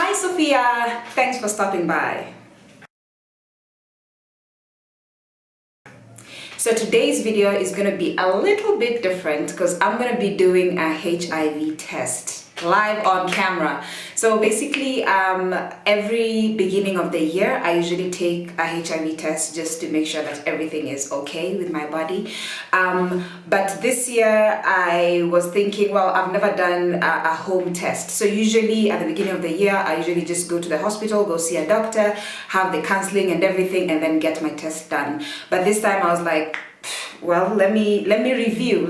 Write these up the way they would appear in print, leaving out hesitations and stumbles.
Hi Sophia, thanks for stopping by. So today's video is going to be a little bit different because I'm going to be doing a HIV test live on camera. So basically every beginning of the year I usually take a HIV test just to make sure that everything is okay with my body. But this year I was thinking, well, I've never done a home test. So usually at the beginning of the year I usually just go to the hospital, go see a doctor, have the counseling and everything, and then get my test done. But this time I was like, well, let me review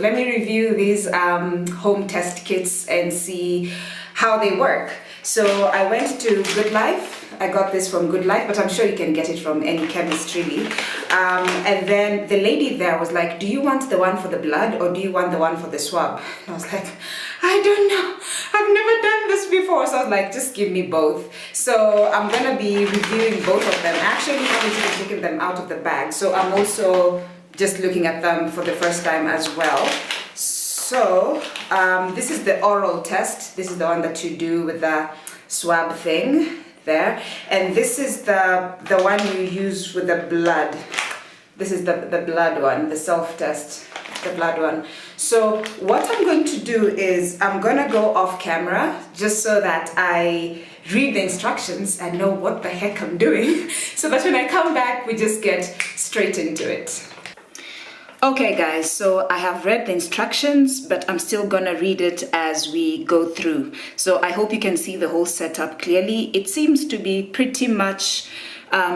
these home test kits and see how they work. So I went to Good Life. I got this from Good Life, but I'm sure you can get it from any chemist really. And then the lady there was like, do you want the one for the blood or do you want the one for the swab? And I was like, I don't know, I've never done this before. So I was like, just give me both. So I'm gonna be reviewing both of them. Actually, I haven't even taken them out of the bag, so I'm also just looking at them for the first time as well. So this is the oral test. This is the one that you do with the swab thing there, and this is the one you use with the blood. This is the blood one, the self-test, the blood one. So what I'm going to do is I'm gonna go off camera just so that I read the instructions and know what the heck I'm doing, so that when I come back we just get straight into it. Okay guys, so I have read the instructions, but I'm still gonna read it as we go through. So I hope you can see the whole setup clearly. It seems to be pretty much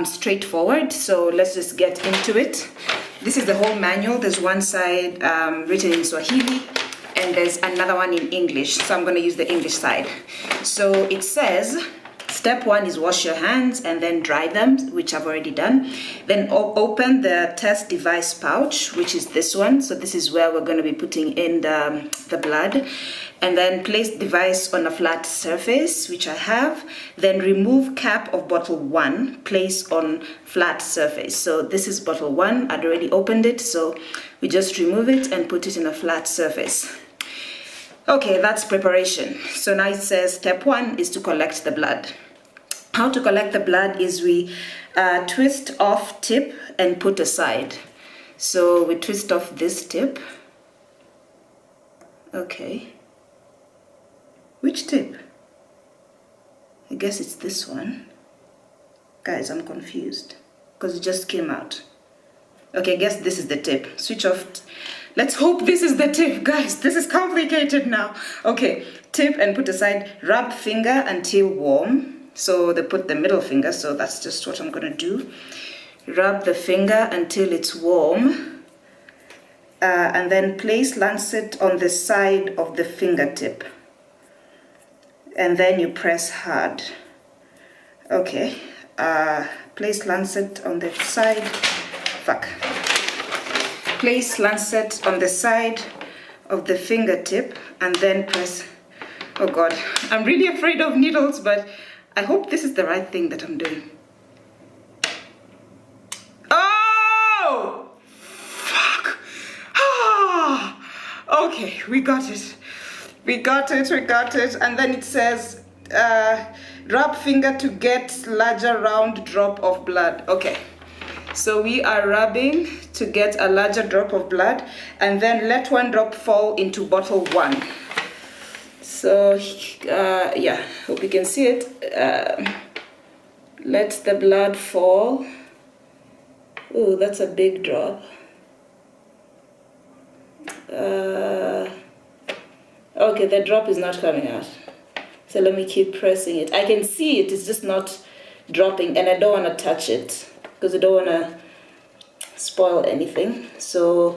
straightforward, so let's just get into it. This is the whole manual. There's one side written in Swahili and there's another one in English, so I'm gonna use the English side. So it says, step 1 is wash your hands and then dry them, which I've already done. Then open the test device pouch, which is this one. So this is where we're going to be putting in the blood. And then place device on a flat surface, which I have. Then remove cap of bottle 1, place on flat surface. So this is bottle 1. I'd already opened it, so we just remove it and put it in a flat surface. Okay, that's preparation. So now it says step 1 is to collect the blood. How to collect the blood is we twist off tip and put aside. So we twist off this tip. Okay. Which tip? I guess it's this one. Guys, I'm confused because it just came out. Okay, I guess this is the tip. Switch off. Let's hope this is the tip, guys. This is complicated now. Okay, tip and put aside. Rub finger until warm. So they put the middle finger, so that's just what I'm gonna do. Rub the finger until it's warm. And then place lancet on the side of the fingertip. And then you press hard. Okay, place lancet on the side. Place lancet on the side of the fingertip and then press. Oh God, I'm really afraid of needles, but I hope this is the right thing that I'm doing. Oh! Fuck! Ah! Okay, we got it. We got it. And then it says, rub finger to get larger round drop of blood. Okay. So we are rubbing to get a larger drop of blood, and then let one drop fall into bottle 1. So yeah, hope you can see it. Let the blood fall. Oh, that's a big drop. Okay, the drop is not coming out. So let me keep pressing it. I can see it, it's just not dropping, and I don't want to touch it because I don't want to spoil anything. So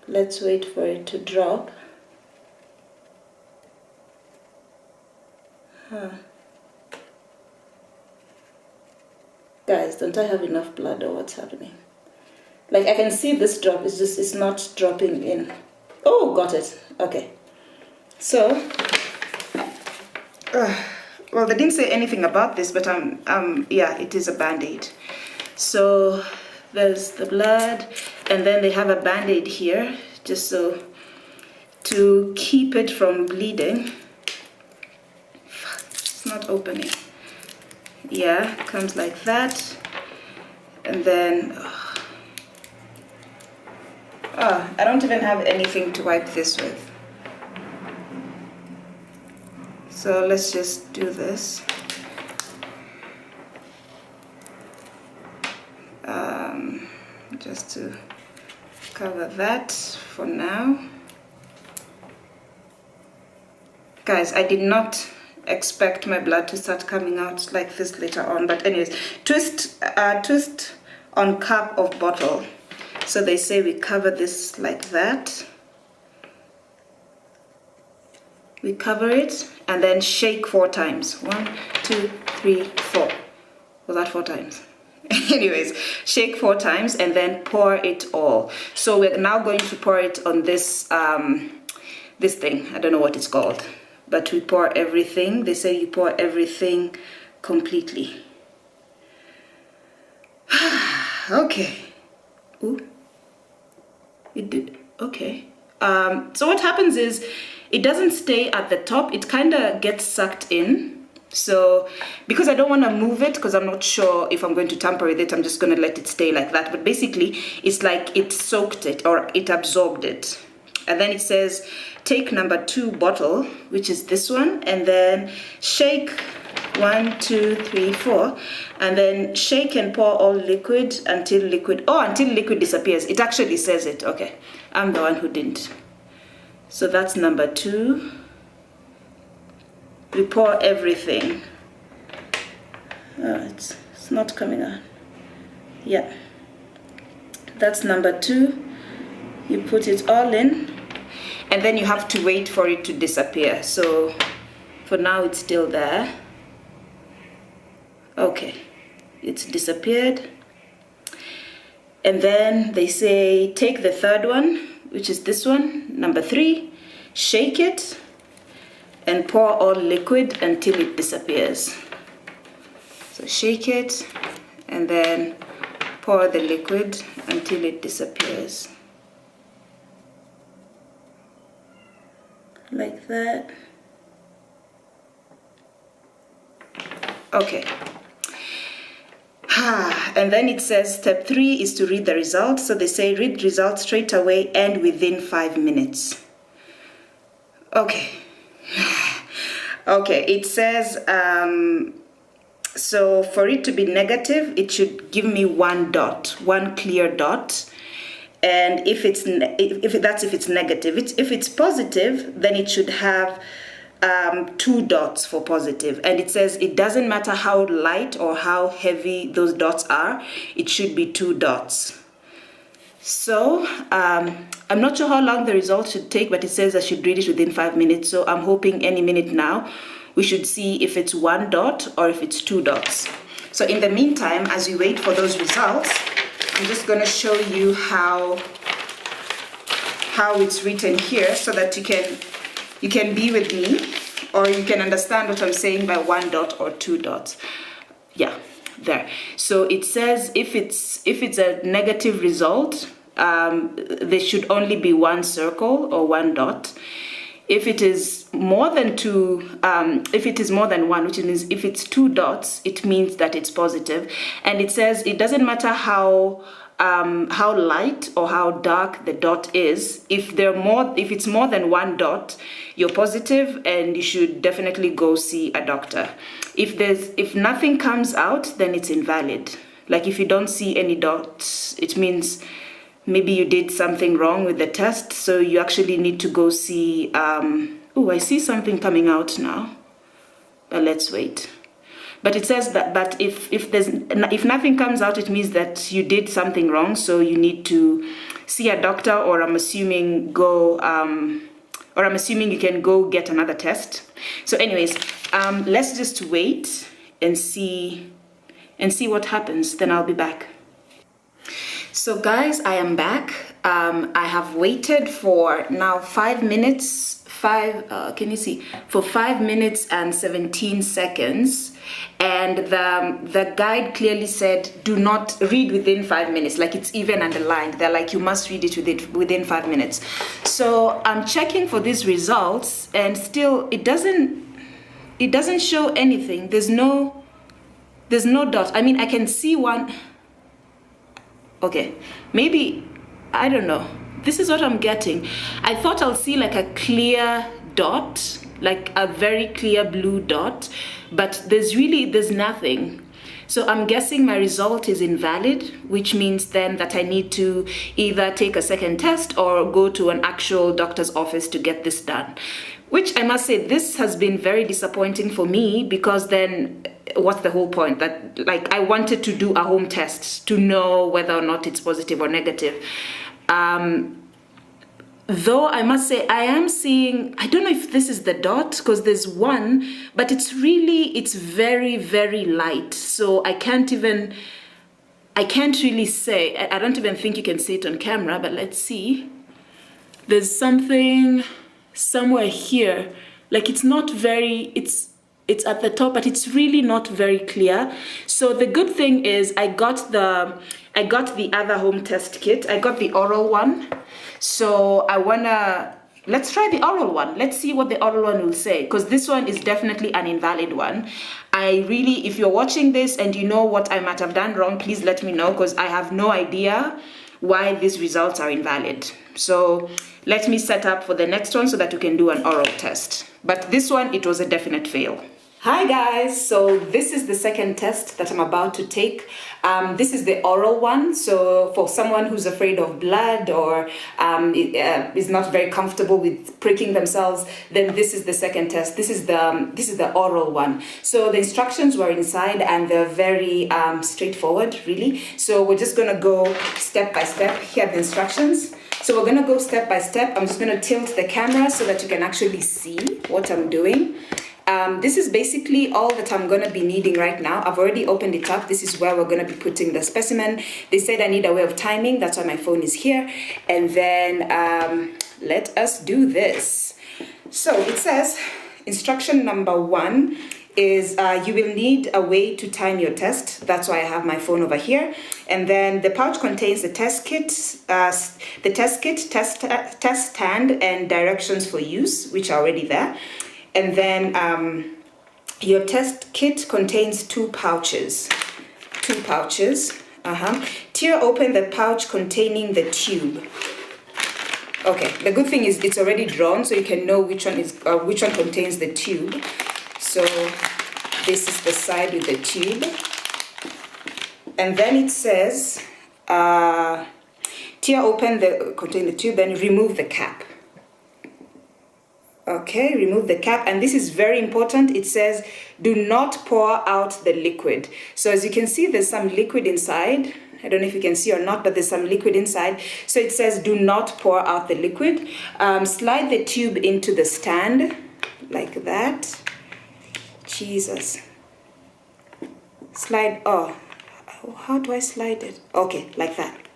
let's wait for it to drop. Guys, don't I have enough blood or what's happening? Like I can see this drop, it's not dropping in. Oh, got it. Okay. So, well, they didn't say anything about this, but yeah, it is a band-aid. So there's the blood, and then they have a band-aid here, just so to keep it from bleeding. not opening. Yeah, it comes like that. And then, I don't even have anything to wipe this with. So let's just do this. Just to cover that for now. Guys, I did not expect my blood to start coming out like this later on, but anyways, twist on cap of bottle. So they say we cover this like that. We cover it and then shake 4 times. 1, 2, 3, 4. Was that 4 times? Anyways, shake 4 times and then pour it all. So we're now going to pour it on this this thing. I don't know what it's called, but we pour everything. They say you pour everything completely. Okay. Ooh. It did. Okay. So what happens is it doesn't stay at the top. It kind of gets sucked in. So because I don't want to move it, because I'm not sure if I'm going to tamper with it, I'm just going to let it stay like that. But basically it's like it soaked it or it absorbed it. And then it says take number 2 bottle, which is this one, and then shake 1, 2, 3, 4, and then shake and pour all liquid until liquid disappears. It actually says it. Okay, I'm the one who didn't. So that's number 2. We pour everything. It's not coming out. Yeah, that's number 2. You put it all in, and then you have to wait for it to disappear. So for now it's still there. Okay, it's disappeared. And then they say take the 3rd one, which is this one, number 3, shake it and pour all liquid until it disappears. So shake it and then pour the liquid until it disappears. Like that. Okay. And then it says step 3 is to read the results. So they say read results straight away and within 5 minutes. Okay. Okay, it says so for it to be negative, it should give me 1 dot, 1 clear dot. And if it's negative, if it's positive, then it should have 2 dots for positive. And it says it doesn't matter how light or how heavy those dots are, it should be 2 dots. So I'm not sure how long the results should take, but it says I should read it within 5 minutes. So I'm hoping any minute now we should see if it's 1 dot or if it's 2 dots. So in the meantime, as we wait for those results, I'm just going to show you how it's written here so that you can be with me, or you can understand what I'm saying by 1 dot or 2 dots. Yeah, there. So it says if it's a negative result, there should only be 1 circle or 1 dot. If it is more than 2, if it is more than 1, which means if it's 2 dots, it means that it's positive. And it says it doesn't matter how light or how dark the dot is. If it's more than 1 dot, you're positive and you should definitely go see a doctor. If nothing comes out, then it's invalid. Like if you don't see any dots, it means maybe you did something wrong with the test, so you actually need to go see. Oh, I see something coming out now, but let's wait. But it says that if nothing comes out, it means that you did something wrong, so you need to see a doctor, or I'm assuming you can go get another test. So anyways, let's just wait and see what happens. Then I'll be back. So guys, I am back. I have waited for now 5 minutes. Can you see? For 5 minutes and 17 seconds. And the guide clearly said, do not read within 5 minutes. Like it's even underlined. They're like, you must read it within 5 minutes. So I'm checking for these results, and still it doesn't it doesn't show anything. There's no dot. I mean, I can see one. Okay, maybe, I don't know. This is what I'm getting. I thought I'll see like a clear dot, like a very clear blue dot, but there's nothing. So I'm guessing my result is invalid, which means then that I need to either take a second test or go to an actual doctor's office to get this done. Which I must say, this has been very disappointing for me, because then what's the whole point? That, like, I wanted to do a home test to know whether or not it's positive or negative. Though I must say, I am seeing, I don't know if this is the dot, because there's one, but it's very, very light. So I can't really say, I don't even think you can see it on camera, but let's see. There's something somewhere here, like it's not very, it's at the top, but it's really not very clear. So the good thing is I got the other home test kit. I got the oral one. So let's try the oral one. Let's see what the oral one will say, because this one is definitely an invalid one. If you're watching this and you know what I might have done wrong, please let me know, because I have no idea why these results are invalid. So let me set up for the next one so that we can do an oral test. But this one, it was a definite fail. Hi guys, so this is the second test that I'm about to take. This is the oral one. So for someone who's afraid of blood or is not very comfortable with pricking themselves, then this is the second test. This is the oral one. So the instructions were inside and they're very straightforward, really. So we're just gonna go step by step. Here are the instructions. So we're gonna go step by step. I'm just gonna tilt the camera so that you can actually see what I'm doing. This is basically all that I'm going to be needing right now. I've already opened it up. This is where we're going to be putting the specimen. They said I need a way of timing. That's why my phone is here. And then let us do this. So it says instruction number 1 is you will need a way to time your test. That's why I have my phone over here. And then the pouch contains the test kit, test stand, and directions for use, which are already there. And then your test kit contains 2 pouches. Tear open the pouch containing the tube. Okay, the good thing is it's already drawn, so you can know which one contains the tube. So this is the side with the tube. And then it says, tear open contain the tube, then remove the cap. Okay, remove the cap, and this is very important. It says, do not pour out the liquid. So as you can see, there's some liquid inside. I don't know if you can see or not, but there's some liquid inside. So it says, do not pour out the liquid. Slide the tube into the stand, like that. Jesus. Slide, oh, how do I slide it? Okay, like that.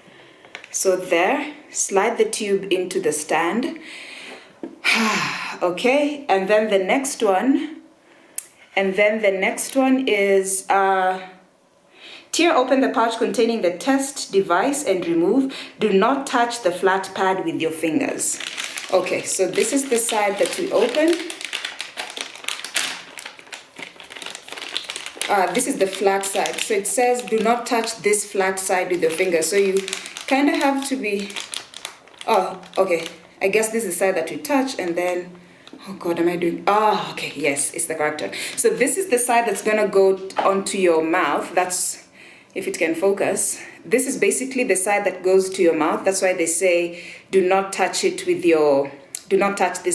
So there, slide the tube into the stand. Okay, and then the next one is tear open the pouch containing the test device and remove. Do not touch the flat pad with your fingers. Okay, so this is the side that we open. This is the flat side. So it says do not touch this flat side with your fingers. So you kind of have to be, oh, okay. I guess this is the side that we touch, and then, oh God, am I doing, okay, yes, it's the correct one. So this is the side that's gonna go onto your mouth. That's, if it can focus. This is basically the side that goes to your mouth. That's why they say, do not touch this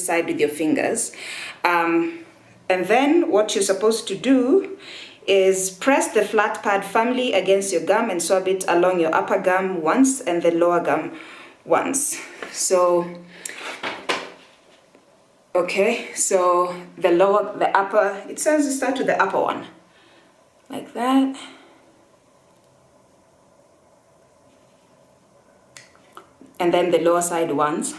side with your fingers. And then what you're supposed to do is press the flat pad firmly against your gum and swab it along your upper gum once and the lower gum once. So, okay, so the upper, it says you start with the upper one, like that. And then the lower side once.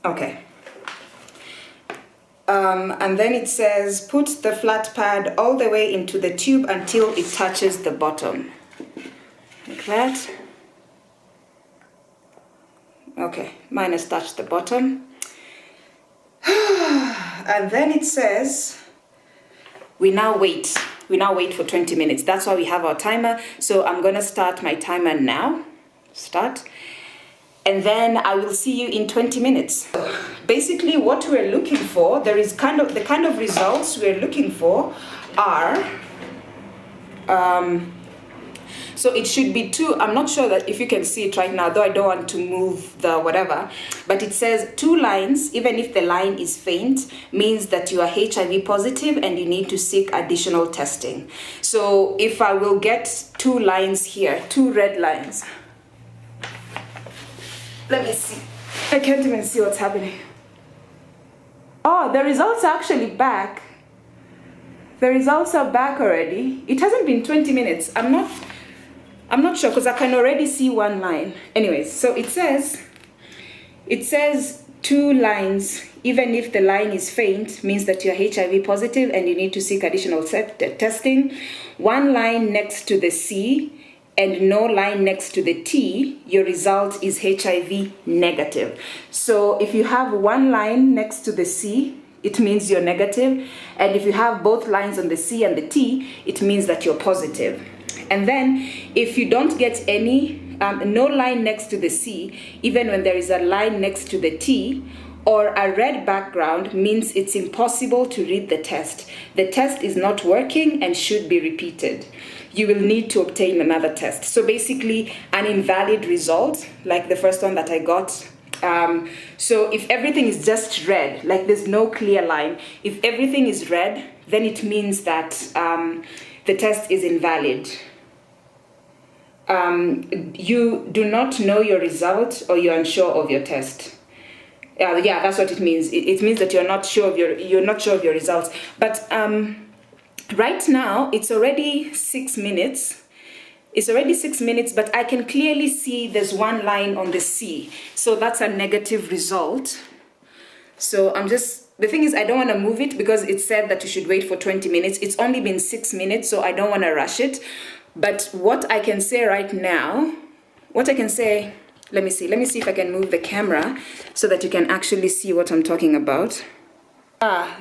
Okay. And then it says put the flat pad all the way into the tube until it touches the bottom. Like that. Mine has touched the bottom. And then it says, we now wait for 20 minutes. That's why we have our timer. So I'm gonna start my timer now. Start. And then I will see you in 20 minutes. Basically what we're looking for, the kind of results we're looking for are, so it should be two. I'm not sure that if you can see it right now, though I don't want to move the whatever, but it says 2 lines, even if the line is faint, means that you are HIV positive and you need to seek additional testing. So if I will get 2 lines here, 2 red lines. Let me see. I can't even see what's happening. Oh, the results are actually back. The results are back already. It hasn't been 20 minutes. I'm not sure because I can already see 1 line. Anyways, so it says 2 lines, even if the line is faint, means that you're HIV positive and you need to seek additional testing. 1 line next to the C and no line next to the T, your result is HIV negative. So if you have 1 line next to the C, it means you're negative. And if you have both lines on the C and the T, it means that you're positive. And then if you don't get any, no line next to the C, even when there is a line next to the T, or a red background, means it's impossible to read the test. The test is not working and should be repeated. You will need to obtain another test. So basically an invalid result, like the first one that I got. So if everything is just red, like there's no clear line, if everything is red, then it means that the test is invalid. You do not know your result or you're unsure of your test. Yeah, that's what it means. It means that you're not sure of your results. But right now it's already 6 minutes. It's already 6 minutes, but I can clearly see there's 1 line on the C. So that's a negative result. So the thing is, I don't want to move it because it said that you should wait for 20 minutes. It's only been 6 minutes, so I don't want to rush it. But what I can say right now, let me see if I can move the camera so that you can actually see what I'm talking about.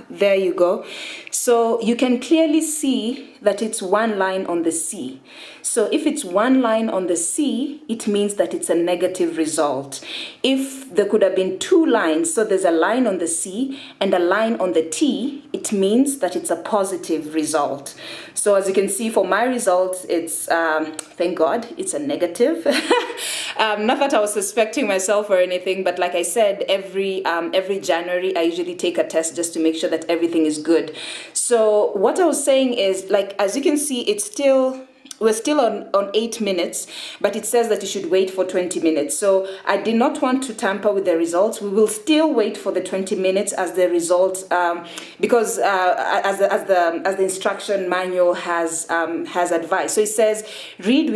There you go. So you can clearly see that it's 1 line on the C. So if it's 1 line on the C, it means that it's a negative result. If there could have been 2 lines, so there's a line on the C and a line on the T, it means that it's a positive result. So as you can see for my result, it's, thank God, it's a negative. Not that I was suspecting myself or anything, but like I said, every January I usually take a test just to make sure that everything is good. So what I was saying is, like, as you can see, we're still on 8 minutes, but it says that you should wait for 20 minutes. So I did not want to tamper with the results. We will still wait for the 20 minutes as the result, because as the instruction manual has advised. So it says read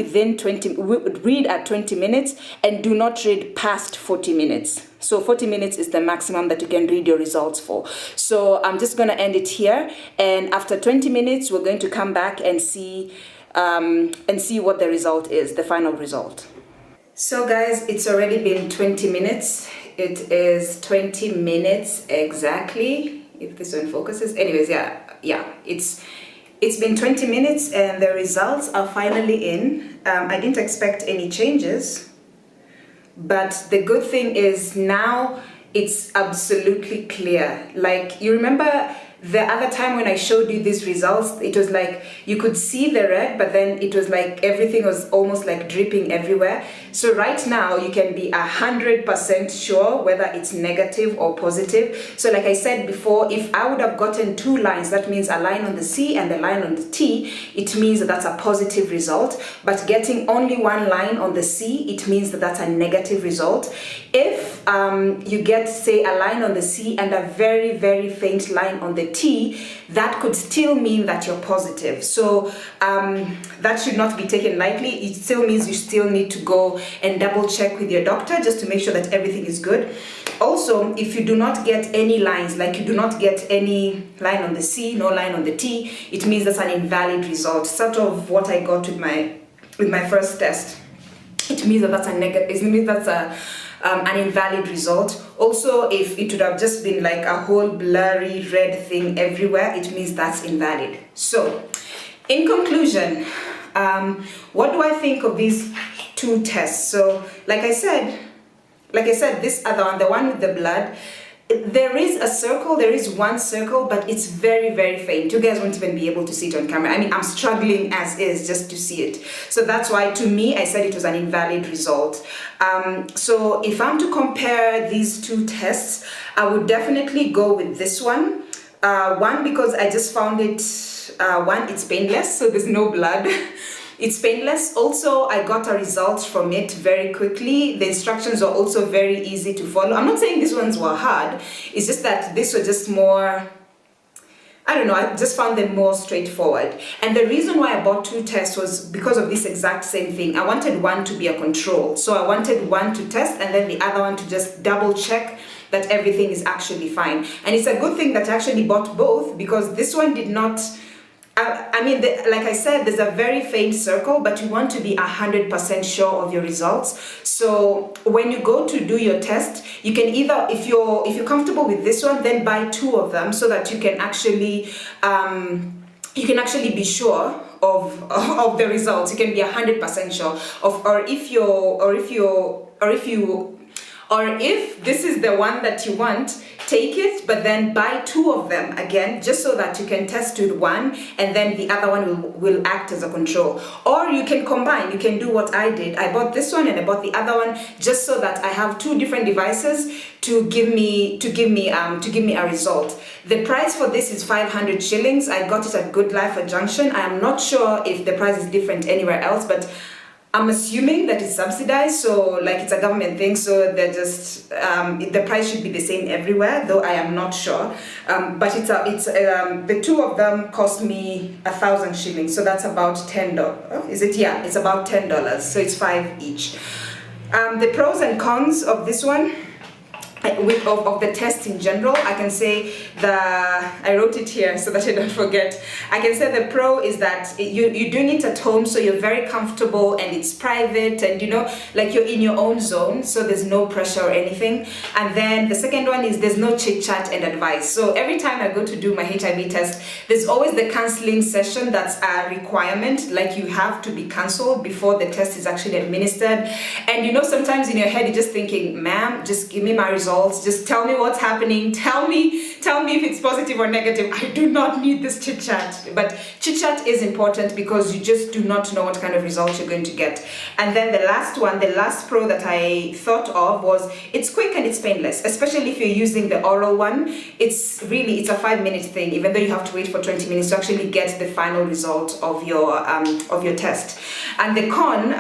at 20 minutes and do not read past 40 minutes. So 40 minutes is the maximum that you can read your results for. So I'm just going to end it here. And after 20 minutes, we're going to come back and see what the result is, the final result. So guys, it's already been 20 minutes. It is 20 minutes exactly, if this one focuses. Anyways, yeah, it's been 20 minutes and the results are finally in. I didn't expect any changes, but the good thing is now it's absolutely clear. Like, you remember the other time when I showed you these results, it was like you could see the red, but then it was like everything was almost like dripping everywhere. So right now you can be 100% sure whether it's negative or positive. So like I said before, if I would have gotten 2 lines, that means a line on the C and a line on the T, it means that that's a positive result. But getting only 1 line on the C, it means that that's a negative result. If you get, say, a line on the C and a very, very faint line on the T, that could still mean that you're positive. So that should not be taken lightly. It still means you still need to go and double check with your doctor just to make sure that everything is good. Also, if you do not get any lines, like you do not get any line on the C, no line on the T, it means that's an invalid result. Sort of what I got with my first test. It means that that's a negative. It means that's an invalid result. Also, if it would have just been like a whole blurry red thing everywhere, it means that's invalid. So, in conclusion, what do I think of these two tests? So, like I said, this other one, the one with the blood, there is a circle, there is one circle, but it's very, very faint. You guys won't even be able to see it on camera. I mean, I'm struggling as is just to see it. So that's why, to me, I said it was an invalid result. So if I'm to compare these two tests, I would definitely go with this one. One, because I just found it, one, it's painless, so there's no blood. It's painless. Also, I got a result from it very quickly. The instructions are also very easy to follow. I'm not saying these ones were hard. It's just that this was just more, I don't know, I just found them more straightforward. And the reason why I bought two tests was because of this exact same thing. I wanted one to be a control. So I wanted one to test and then the other one to just double check that everything is actually fine. And it's a good thing that I actually bought both, because this one did not, I mean, like I said, there's a very faint circle, but you want to be 100% sure of your results. So when you go to do your test, you can either, if you're comfortable with this one, then buy two of them so that you can actually be sure of the results. You can be 100% sure of, or if this is the one that you want, take it, but then buy two of them again, just so that you can test with one and then the other one will act as a control. Or you can combine, you can do what I did. I bought this one and I bought the other one just so that I have two different devices to give me a result. The price for this is 500 shillings. I got it at Good Life at Junction. I am not sure if the price is different anywhere else, but I'm assuming that it's subsidized, so like it's a government thing, so they're just the price should be the same everywhere, though I am not sure. But the two of them cost me 1,000 shillings, so that's about $10. Oh, is it? Yeah, it's about $10, so it's 5 each. The pros and cons of this one, of the test in general, I can say I wrote it here so that I don't forget. I can say the pro is that you're doing it at home, so you're very comfortable and it's private and like you're in your own zone, so there's no pressure or anything. And then the second one is there's no chit chat and advice. So every time I go to do my HIV test, there's always the counseling session that's a requirement, like you have to be counseled before the test is actually administered. And sometimes in your head you're just thinking, ma'am, just give me my results, just tell me what's happening, tell me if it's positive or negative. I do not need this chit chat. But chit chat is important because you just do not know what kind of results you're going to get. And then the last pro that I thought of was it's quick and it's painless, especially if you're using the oral one. It's a 5-minute thing, even though you have to wait for 20 minutes to actually get the final result of your test. And the con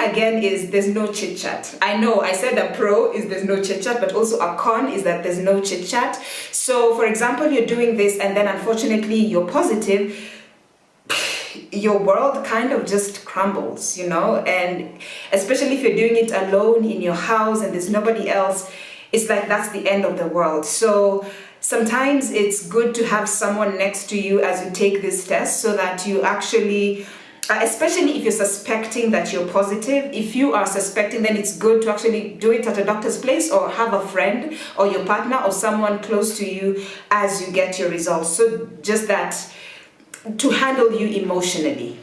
again is there's no chit chat. I know I said a pro is there's no chit chat, but also a con is that there's no chit chat. So for example, you're doing this and then unfortunately you're positive, your world kind of just crumbles, and especially if you're doing it alone in your house and there's nobody else, it's like that's the end of the world. So sometimes it's good to have someone next to you as you take this test so that you actually, especially if you're suspecting that you're positive, if you are suspecting, then it's good to actually do it at a doctor's place or have a friend or your partner or someone close to you as you get your results. So just that, to handle you emotionally,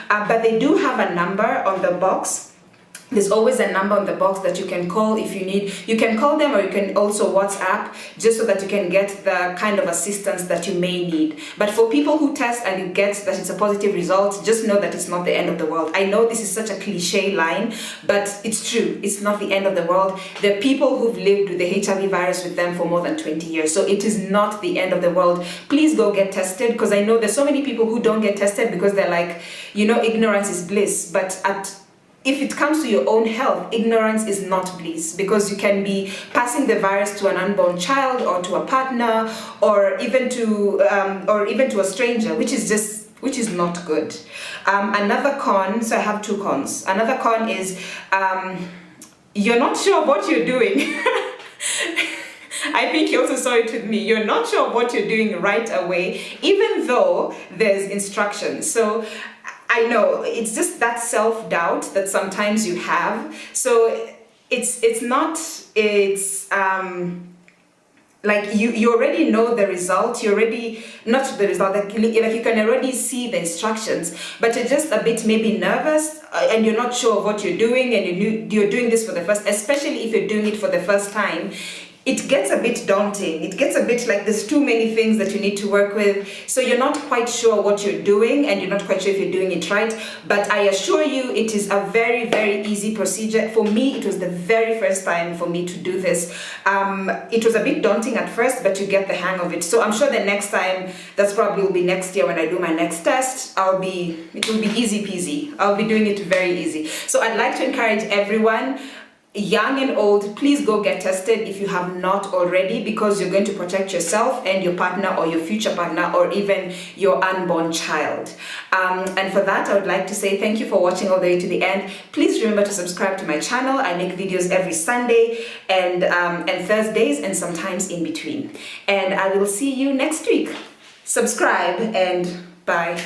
but they do have a number on the box. There's always a number on the box that you can call if you need. You can call them or you can also WhatsApp just so that you can get the kind of assistance that you may need. But for people who test and you get that it's a positive result, just know that it's not the end of the world. I know this is such a cliche line, but it's true. It's not the end of the world. There are people who've lived with the HIV virus with them for more than 20 years. So it is not the end of the world. Please go get tested, because I know there's so many people who don't get tested because they're like, ignorance is bliss. But if it comes to your own health, ignorance is not bliss, because you can be passing the virus to an unborn child or to a partner or even to a stranger, which is not good. Another con, so I have two cons. Another con is you're not sure what you're doing. I think you also saw it with me. You're not sure what you're doing right away, even though there's instructions. So I know it's just that self-doubt that sometimes you have. So it's not, it's like you already know the result, you already, not the result, like you can already see the instructions, but you're just a bit maybe nervous, and you're not sure of what you're doing, and you're doing this for the first, especially if you're doing it for the first time. It gets a bit daunting. It gets a bit like there's too many things that you need to work with. So you're not quite sure what you're doing, and you're not quite sure if you're doing it right. But I assure you, it is a very, very easy procedure. For me, it was the very first time for me to do this. It was a bit daunting at first, but you get the hang of it. So I'm sure the next time, that's probably will be next year when I do my next test, it will be easy peasy. I'll be doing it very easy. So I'd like to encourage everyone, young and old, please go get tested if you have not already, because you're going to protect yourself and your partner, or your future partner, or even your unborn child. And for that, I would like to say thank you for watching all the way to the end. Please remember to subscribe to my channel. I make videos every Sunday and Thursdays, and sometimes in between. And I will see you next week. Subscribe, and bye.